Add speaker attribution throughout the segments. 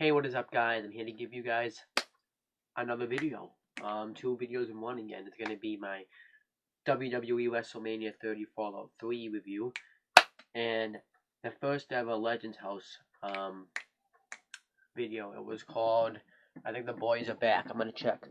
Speaker 1: Hey, what is up, guys? I'm here to give you guys another video. Two videos in one again. It's gonna be my WWE Wrestlemania 30 Fallout 3 review and the first ever Legends House video. It was called, I think the boys are back. I'm gonna check.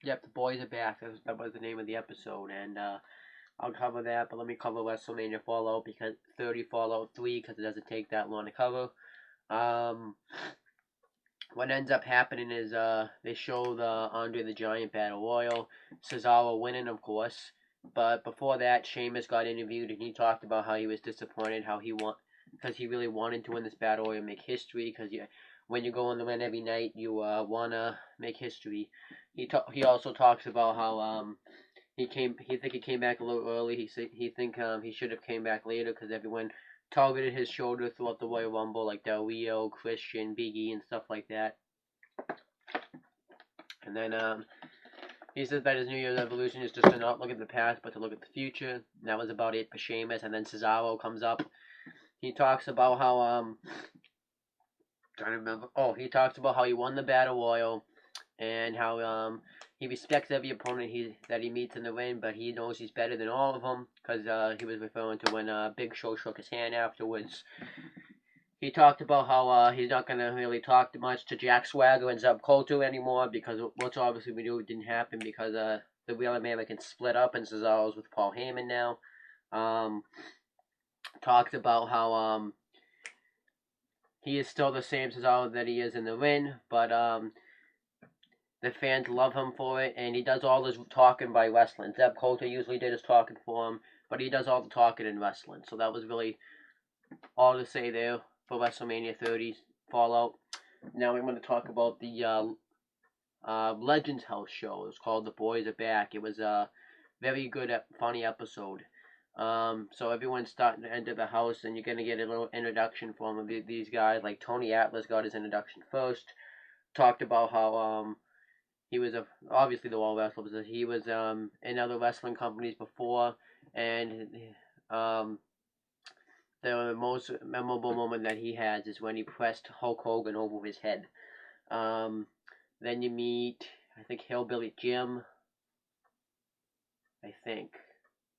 Speaker 1: Yep, the boys are back. That was the name of the episode, and I'll cover that. But let me cover WrestleMania Fallout because 30 Fallout 3 because it doesn't take that long to cover. What ends up happening is they show the Andre the Giant Battle Royal, Cesaro winning, of course. But before that, Sheamus got interviewed and he talked about how he was disappointed, because he really wanted to win this battle royal and make history. Because when you go on the win every night, you wanna make history. He also talks about how he think he came back a little early. He think he should have came back later because everyone targeted his shoulder throughout the Royal Rumble, like Del Rio, Christian, Big E, and stuff like that. And then he says that his New Year's resolution is just to not look at the past, but to look at the future. And that was about it for Sheamus. And then Cesaro comes up. He talks about how trying to remember. Oh, he talks about how he won the Battle Royal, and how he respects every opponent that he meets in the ring, but he knows he's better than all of them, because he was referring to when Big Show shook his hand afterwards. He talked about how he's not going to really talk much to Jack Swagger and Zeb Coulter anymore, because which obviously we knew didn't happen, because the Real Americans split up and Cesaro's with Paul Heyman now. Talked about how he is still the same Cesaro that he is in the ring, but the fans love him for it, and he does all his talking by wrestling. Zeb Coulter usually did his talking for him, but he does all the talking in wrestling. So that was really all to say there for WrestleMania 30 Fallout. Now we're going to talk about the Legends House show. It was called The Boys Are Back. It was a very good, funny episode. So everyone's starting to enter the house, and you're going to get a little introduction from these guys. Like Tony Atlas got his introduction first. Talked about how he was obviously the World Wrestler. He was in other wrestling companies before, and the most memorable moment that he has is when he pressed Hulk Hogan over his head. Then you meet, I think, Hillbilly Jim. I think,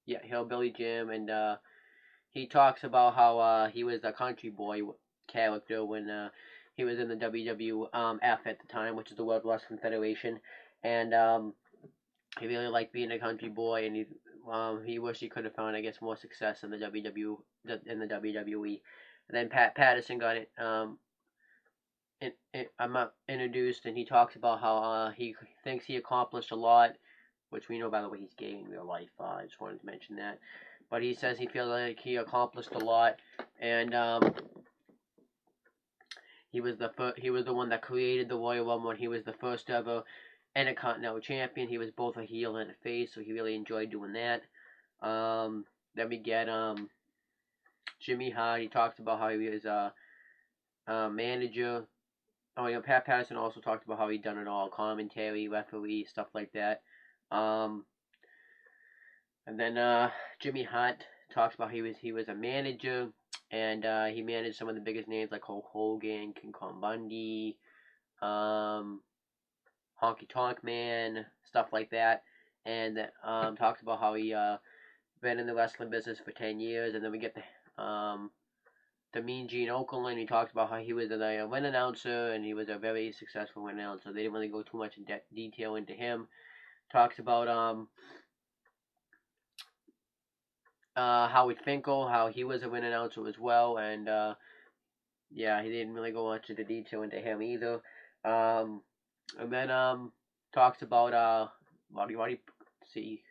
Speaker 1: yeah, Hillbilly Jim, and he talks about how he was a country boy character when he was in the WWF at the time, which is the World Wrestling Federation, and he really liked being a country boy, and he wished he could have found, I guess, more success in the WWE. And then Pat Patterson got it. I'm not introduced, and he talks about how he thinks he accomplished a lot, which we know, by the way, he's gay in real life. I just wanted to mention that. But he says he feels like he accomplished a lot, and he was the one that created the Royal Rumble. He was the first ever Intercontinental Champion. He was both a heel and a face, so he really enjoyed doing that. Then we get Jimmy Hart. He talks about how he was a manager. Oh, yeah, Pat Patterson also talked about how he'd done it all: commentary, referee, stuff like that. And then Jimmy Hart talks about he was a manager, and he managed some of the biggest names like Hulk Hogan, King Kong Bundy, Honky Tonk Man, stuff like that. And talks about how he been in the wrestling business for 10 years. And then we get the Mean Gene Okerlund. He talks about how he was a ring announcer, and he was a very successful ring announcer. They didn't really go too much in detail into him. Talks about Howard Finkel, how he was a ring announcer as well, and yeah, he didn't really go much into detail into him either. And then talks about see,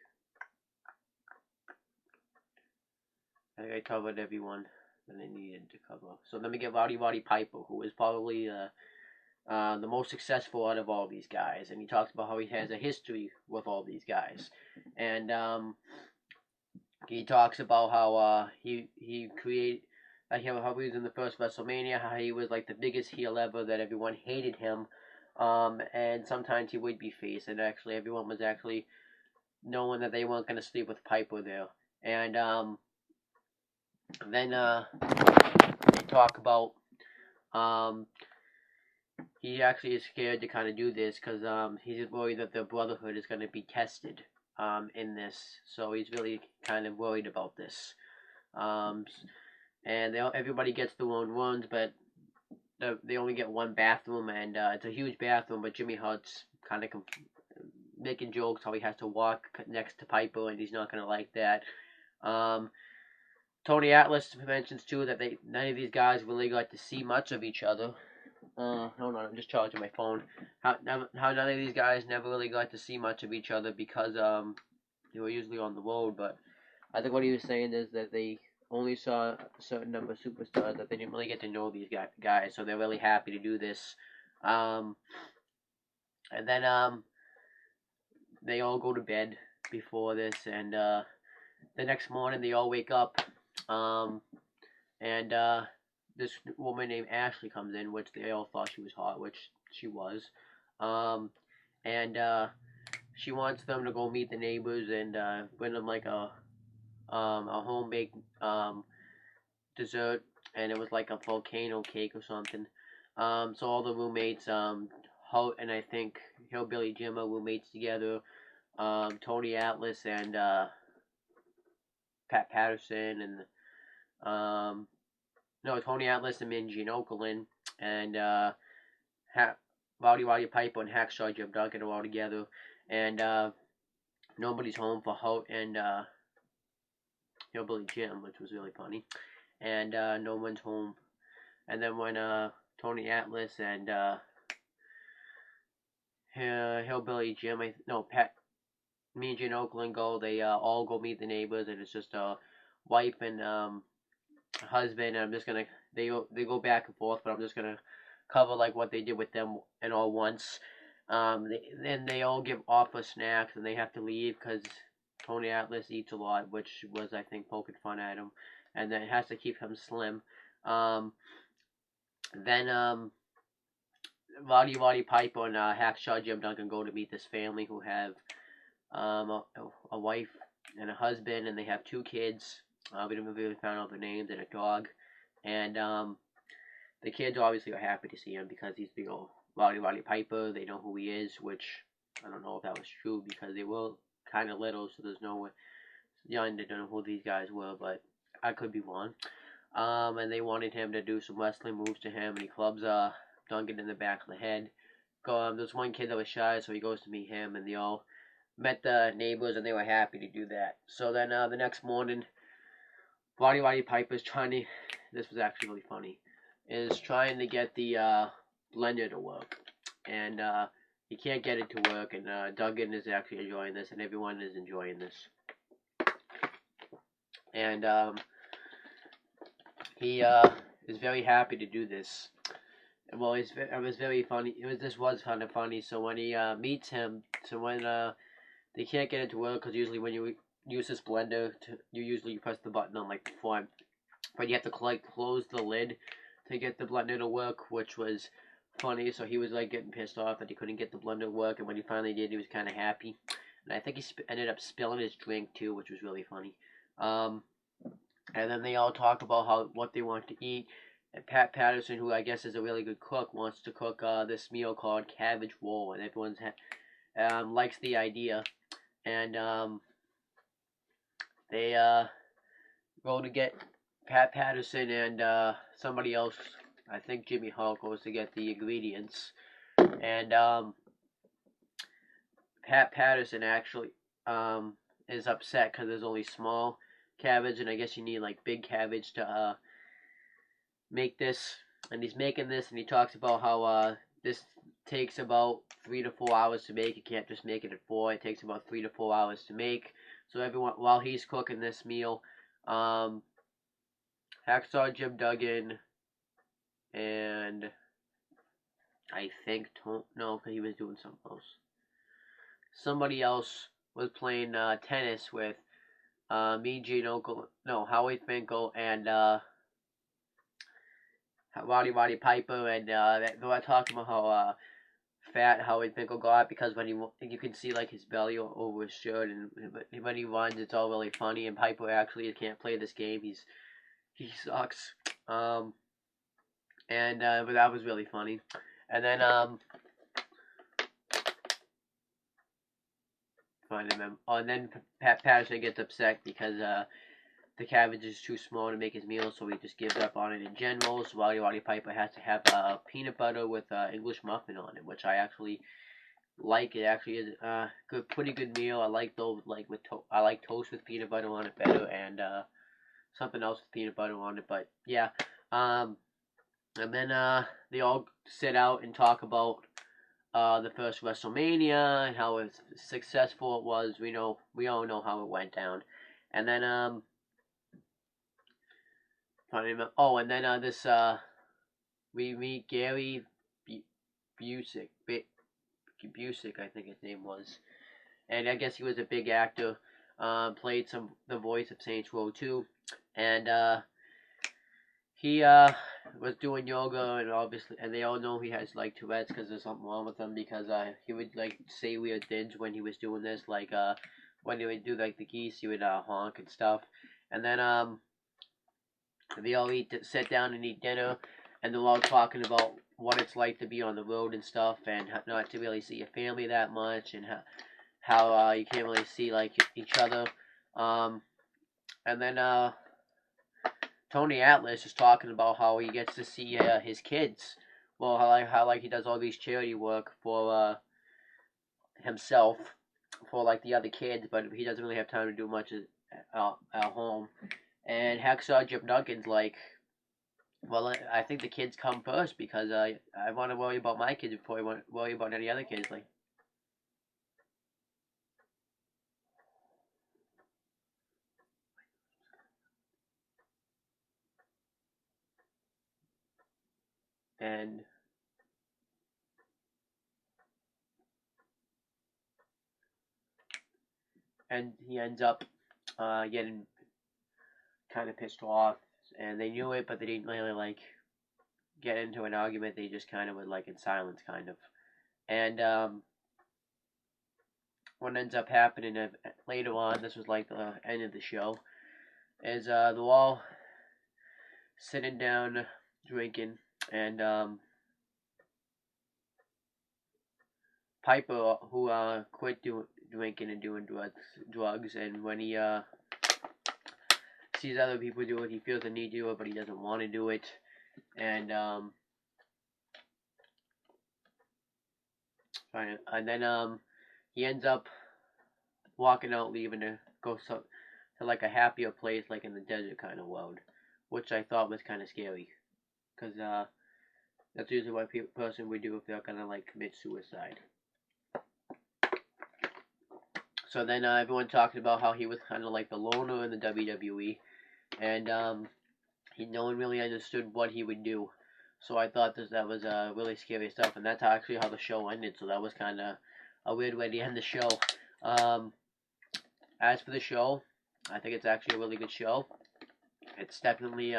Speaker 1: I think I covered everyone that I needed to cover. So let me get Roddy Piper, who is probably the most successful out of all these guys, and he talks about how he has a history with all these guys, and he talks about how he created, like how he was in the first WrestleMania, how he was like the biggest heel ever, that everyone hated him, And sometimes he would be face, and actually everyone was actually knowing that they weren't going to sleep with Piper there. And then they talk about he actually is scared to kind of do this because he's worried that the Brotherhood is going to be tested in this. So he's really kind of worried about this. And everybody gets their own rooms, but they only get one bathroom, and it's a huge bathroom, but Jimmy Hart's kind of making jokes how he has to walk next to Piper, and he's not going to like that. Tony Atlas mentions, too, that none of these guys really got to see much of each other. Hold on, I'm just charging my phone. How none of these guys never really got to see much of each other because they were usually on the road, but I think what he was saying is that they only saw a certain number of superstars, that they didn't really get to know these guys, so they're really happy to do this. And then they all go to bed before this, and the next morning they all wake up, and this woman named Ashley comes in, which they all thought she was hot, which she was, and she wants them to go meet the neighbors and bring them like a home baked dessert, and it was like a volcano cake or something. So all the roommates, Holt and I think Hillbilly Jim are roommates together. Tony Atlas and Pat Patterson and Tony Atlas and Gene Okerlund and Rowdy Piper and Hacksaw Jim Duggan are all together, and nobody's home for Holt and Hillbilly Jim, which was really funny, and no one's home. And then when Tony Atlas and Hillbilly Jim, me and Gene Okerlund go, they all go meet the neighbors, and it's just a wife and husband, and I'm just gonna they go back and forth, but I'm just gonna cover like what they did with them and all once. Then they all give offer snacks, and they have to leave because Tony Atlas eats a lot, which was, I think, poking fun at him, and then it has to keep him slim. Then Roddy Piper and Hacksaw Jim Duggan go to meet this family who have a wife and a husband, and they have 2 kids. We didn't really find out their names, and a dog. And the kids obviously are happy to see him because he's the old Roddy Piper. They know who he is, which I don't know if that was true because they were kind of little, so there's no way young to know who these guys were, but I could be wrong. And they wanted him to do some wrestling moves to him, and he clubs Duggan in the back of the head. There's one kid that was shy, so he goes to meet him, and they all met the neighbors, and they were happy to do that. So then the next morning, Roddy Piper's trying to, this was actually really funny, is trying to get the blender to work. And he can't get it to work, and Duggan is actually enjoying this, and everyone is enjoying this. And he is very happy to do this. Well, it was very funny. This was kind of funny. So when he meets him, so when they can't get it to work, because usually when you use this blender, you press the button on like the front, but you have to close the lid to get the blender to work, which was funny. So he was like getting pissed off that he couldn't get the blender to work, and when he finally did, he was kind of happy. And I think he ended up spilling his drink too, which was really funny. And then they all talk about what they want to eat. And Pat Patterson, who I guess is a really good cook, wants to cook this meal called cabbage roll, and everyone likes the idea. And they go to get Pat Patterson and somebody else, I think Jimmy Hart, goes to get the ingredients. And Pat Patterson actually is upset because there's only small cabbage, and I guess you need like big cabbage to make this. And he's making this, and he talks about how this takes about 3 to 4 hours to make. You can't just make it at 4. It takes about 3 to 4 hours to make. So everyone, while he's cooking this meal, Hacksaw Jim Duggan and I think he was doing something else. Somebody else was playing tennis with me, Gene Okerlund, Howie Finkel, and Roddy Piper, and they were talking about how fat Howard Finkel got, because when you can see like his belly over his shirt, and when he runs, it's all really funny. And Piper actually can't play this game. He sucks. But that was really funny. And then and then Pat Patterson gets upset because the cabbage is too small to make his meal, so he just gives up on it in general. So Roddy Piper has to have peanut butter with English muffin on it, which I actually like. It actually is a pretty good meal. I like those I like toast with peanut butter on it better, and something else with peanut butter on it. But yeah, and then they all sit out and talk about the first Wrestlemania and how successful it was. We all know how it went down, and then and then we meet Gary Busick, I think his name was, and I guess he was a big actor. Played the voice of Saints Row 2, and he was doing yoga, and they all know he has like Tourette's because there's something wrong with him, because he would like say weird things when he was doing this, like when he would do like the geese, he would honk and stuff, and then they all sit down and eat dinner, and they're all talking about what it's like to be on the road and stuff, and not to really see your family that much, and how you can't really see like each other, and then Tony Atlas is talking about how he gets to see his kids. Well, how like he does all these charity work for himself, for like the other kids, but he doesn't really have time to do much at home. And Hacksaw Jim Duggan's like, well, I think the kids come first, because I want to worry about my kids before I want to worry about any other kids. Like, and he ends up getting kind of pissed off, and they knew it, but they didn't really like get into an argument. They just kind of were like in silence, kind of. And what ends up happening later on, this was like the end of the show, is they're all sitting down drinking, and Piper, who quit drinking and doing drugs, and when he sees other people do it, he feels the need to do it, but he doesn't want to do it, and then he ends up walking out, leaving to go to like a happier place, like in the desert kind of world, which I thought was kind of scary, because that's usually what a person would do if they're gonna like commit suicide. So then everyone talked about how he was kind of like the loner in the WWE, and no one really understood what he would do. So I thought that was really scary stuff, and that's actually how the show ended. So that was kind of a weird way to end the show. As for the show, I think it's actually a really good show. It's definitely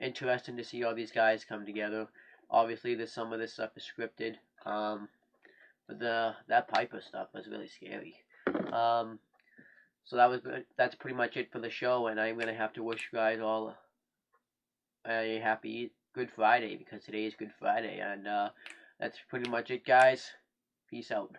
Speaker 1: interesting to see all these guys come together. Obviously, some of this stuff is scripted, but that Piper stuff was really scary. So that's pretty much it for the show, and I'm gonna have to wish you guys all a happy Good Friday, because today is Good Friday, and that's pretty much it, guys. Peace out.